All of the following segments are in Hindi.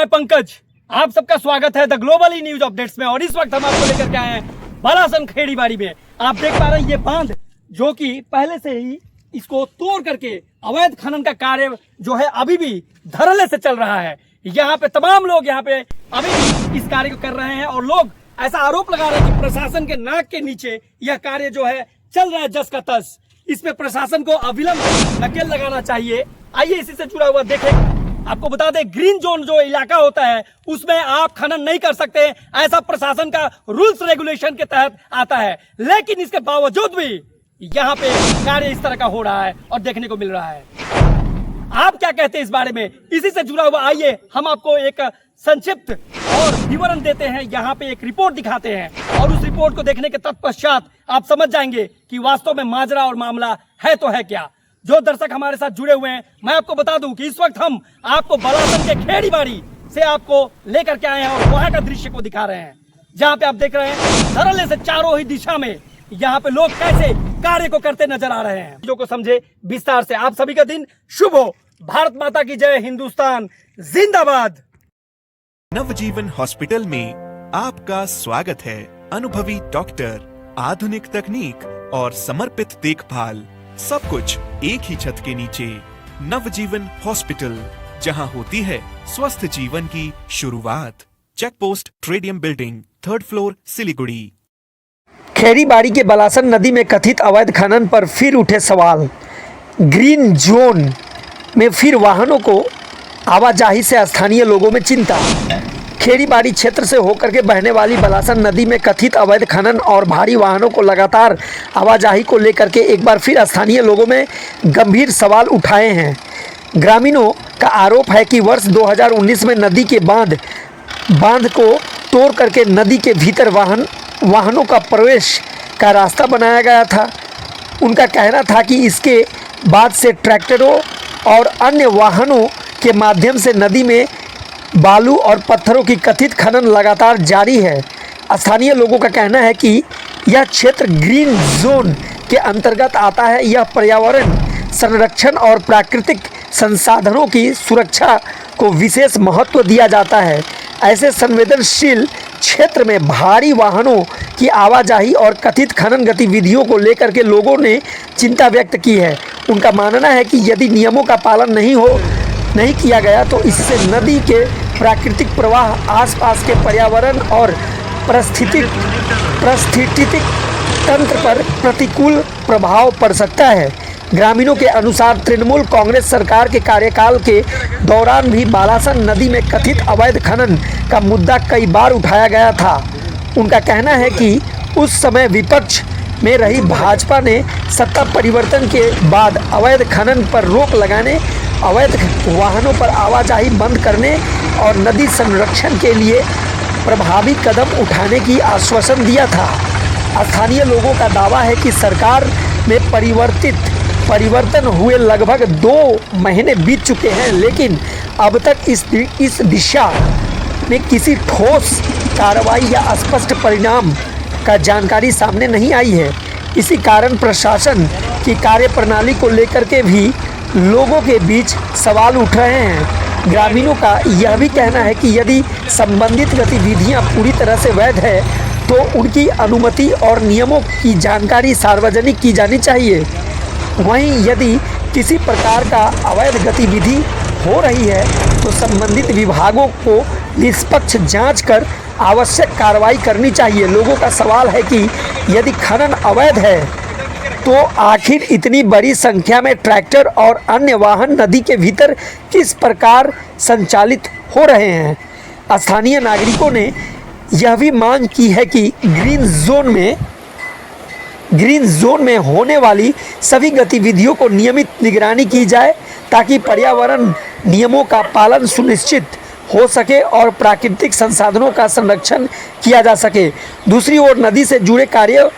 मैं पंकज, आप सबका स्वागत है द ग्लोबली न्यूज अपडेट्स में। और इस वक्त हम आपको लेकर के आए हैं बालासन खेड़ीबाड़ी में। आप देख पा रहे हैं ये बांध जो कि पहले से ही इसको तोड़ करके अवैध खनन का कार्य जो है अभी भी धड़ल्ले से चल रहा है। यहाँ पे तमाम लोग यहाँ पे अभी भी इस कार्य को कर रहे हैं और लोग ऐसा आरोप लगा रहे हैं कि प्रशासन के नाक के नीचे यह कार्य जो है चल रहा है जस का तस। इसमें प्रशासन को अविलंब नकेल लगाना चाहिए। आइए इसी से जुड़ा हुआ देखें। आपको बता दें, ग्रीन जोन जो इलाका होता है उसमें आप खनन नहीं कर सकते, ऐसा प्रशासन का रूल्स रेगुलेशन के तहत आता है। लेकिन इसके बावजूद भी यहाँ पे कार्य इस तरह का हो रहा है और देखने को मिल रहा है। आप क्या कहते हैं इस बारे में? इसी से जुड़ा हुआ आइए हम आपको एक संक्षिप्त और विवरण देते हैं। यहाँ पे एक रिपोर्ट दिखाते हैं और उस रिपोर्ट को देखने के तत्पश्चात आप समझ जाएंगे कि वास्तव में माजरा और मामला है तो है क्या। जो दर्शक हमारे साथ जुड़े हुए हैं, मैं आपको बता दूं कि इस वक्त हम आपको बालासन के खेड़ीबाड़ी से आपको लेकर के आए हैं और वहां का दृश्य को दिखा रहे हैं, जहां पे आप देख रहे हैं धड़ल्ले से चारों ही दिशा में यहाँ पे लोग कैसे कार्य को करते नजर आ रहे हैं। जो को समझे विस्तार से। आप सभी का दिन शुभ हो। भारत माता की जय, हिंदुस्तान जिंदाबाद। नवजीवन हॉस्पिटल में आपका स्वागत है। अनुभवी डॉक्टर, आधुनिक तकनीक और समर्पित देखभाल, सब कुछ एक ही छत के नीचे। नवजीवन हॉस्पिटल, जहां होती है स्वस्थ जीवन की शुरुआत। चेक पोस्ट ट्रेडियम building, 3rd floor, Siliguri. Kheribari के बालासन नदी में कथित अवैध खनन पर फिर उठे सवाल। ग्रीन जोन में फिर वाहनों को आवाजाही से स्थानीय लोगों में चिंता। खेड़ीबाड़ी क्षेत्र से होकर के बहने वाली बालासन नदी में कथित अवैध खनन और भारी वाहनों को लगातार आवाजाही को लेकर के एक बार फिर स्थानीय लोगों में गंभीर सवाल उठाए हैं। ग्रामीणों का आरोप है कि वर्ष 2019 में नदी के बांध को तोड़ करके नदी के भीतर वाहनों का प्रवेश का रास्ता बनाया गया था। उनका कहना था कि इसके बाद से ट्रैक्टरों और अन्य वाहनों के माध्यम से नदी में बालू और पत्थरों की कथित खनन लगातार जारी है। स्थानीय लोगों का कहना है कि यह क्षेत्र ग्रीन जोन के अंतर्गत आता है। यह पर्यावरण संरक्षण और प्राकृतिक संसाधनों की सुरक्षा को विशेष महत्व दिया जाता है। ऐसे संवेदनशील क्षेत्र में भारी वाहनों की आवाजाही और कथित खनन गतिविधियों को लेकर के लोगों ने चिंता व्यक्त की है। उनका मानना है कि यदि नियमों का पालन नहीं किया गया तो इससे नदी के प्राकृतिक प्रवाह, आसपास के पर्यावरण और पारिस्थितिक तंत्र पर प्रतिकूल प्रभाव पड़ सकता है। ग्रामीणों के अनुसार तृणमूल कांग्रेस सरकार के कार्यकाल के दौरान भी बालासन नदी में कथित अवैध खनन का मुद्दा कई बार उठाया गया था। उनका कहना है कि उस समय विपक्ष में रही भाजपा ने सत्ता परिवर्तन के बाद अवैध खनन पर रोक लगाने, अवैध वाहनों पर आवाजाही बंद करने और नदी संरक्षण के लिए प्रभावी कदम उठाने की आश्वासन दिया था। स्थानीय लोगों का दावा है कि सरकार में परिवर्तन हुए लगभग 2 महीने बीत चुके हैं, लेकिन अब तक इस दिशा में किसी ठोस कार्रवाई या स्पष्ट परिणाम का जानकारी सामने नहीं आई है। इसी कारण प्रशासन की कार्यप्रणाली को लेकर के भी लोगों के बीच सवाल उठ रहे हैं। ग्रामीणों का यह भी कहना है कि यदि संबंधित गतिविधियां पूरी तरह से वैध है तो उनकी अनुमति और नियमों की जानकारी सार्वजनिक की जानी चाहिए। वहीं यदि किसी प्रकार का अवैध गतिविधि हो रही है तो संबंधित विभागों को निष्पक्ष जांच कर आवश्यक कार्रवाई करनी चाहिए। लोगों का सवाल है कि यदि खनन अवैध है तो आखिर इतनी बड़ी संख्या में ट्रैक्टर और अन्य वाहन नदी के भीतर किस प्रकार संचालित हो रहे हैं। स्थानीय नागरिकों ने यह भी मांग की है कि ग्रीन जोन में होने वाली सभी गतिविधियों को नियमित निगरानी की जाए ताकि पर्यावरण नियमों का पालन सुनिश्चित हो सके और प्राकृतिक संसाधनों का संरक्षण किया जा सके। दूसरी ओर नदी से जुड़े कार्यों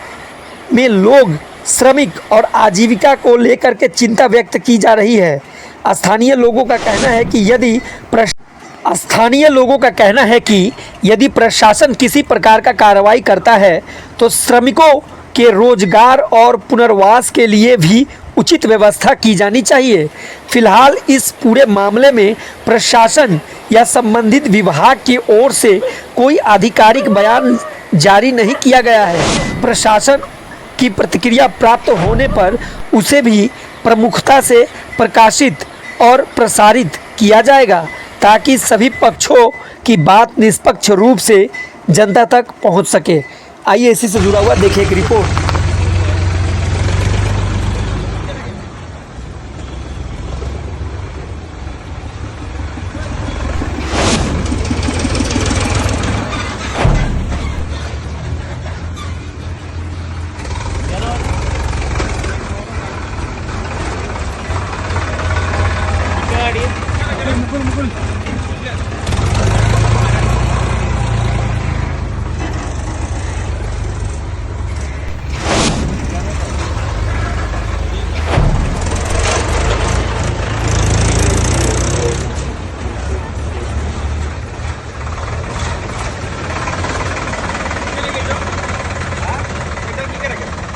में लोग, श्रमिक और आजीविका को लेकर के चिंता व्यक्त की जा रही है। स्थानीय लोगों का कहना है कि यदि प्रशासन किसी प्रकार का कार्रवाई करता है तो श्रमिकों के रोजगार और पुनर्वास के लिए भी उचित व्यवस्था की जानी चाहिए। फिलहाल इस पूरे मामले में प्रशासन या संबंधित विभाग की ओर से कोई आधिकारिक बयान जारी नहीं किया गया है। प्रशासन की प्रतिक्रिया प्राप्त होने पर उसे भी प्रमुखता से प्रकाशित और प्रसारित किया जाएगा ताकि सभी पक्षों की बात निष्पक्ष रूप से जनता तक पहुंच सके। आइए इसी से जुड़ा हुआ देखिए एक रिपोर्ट।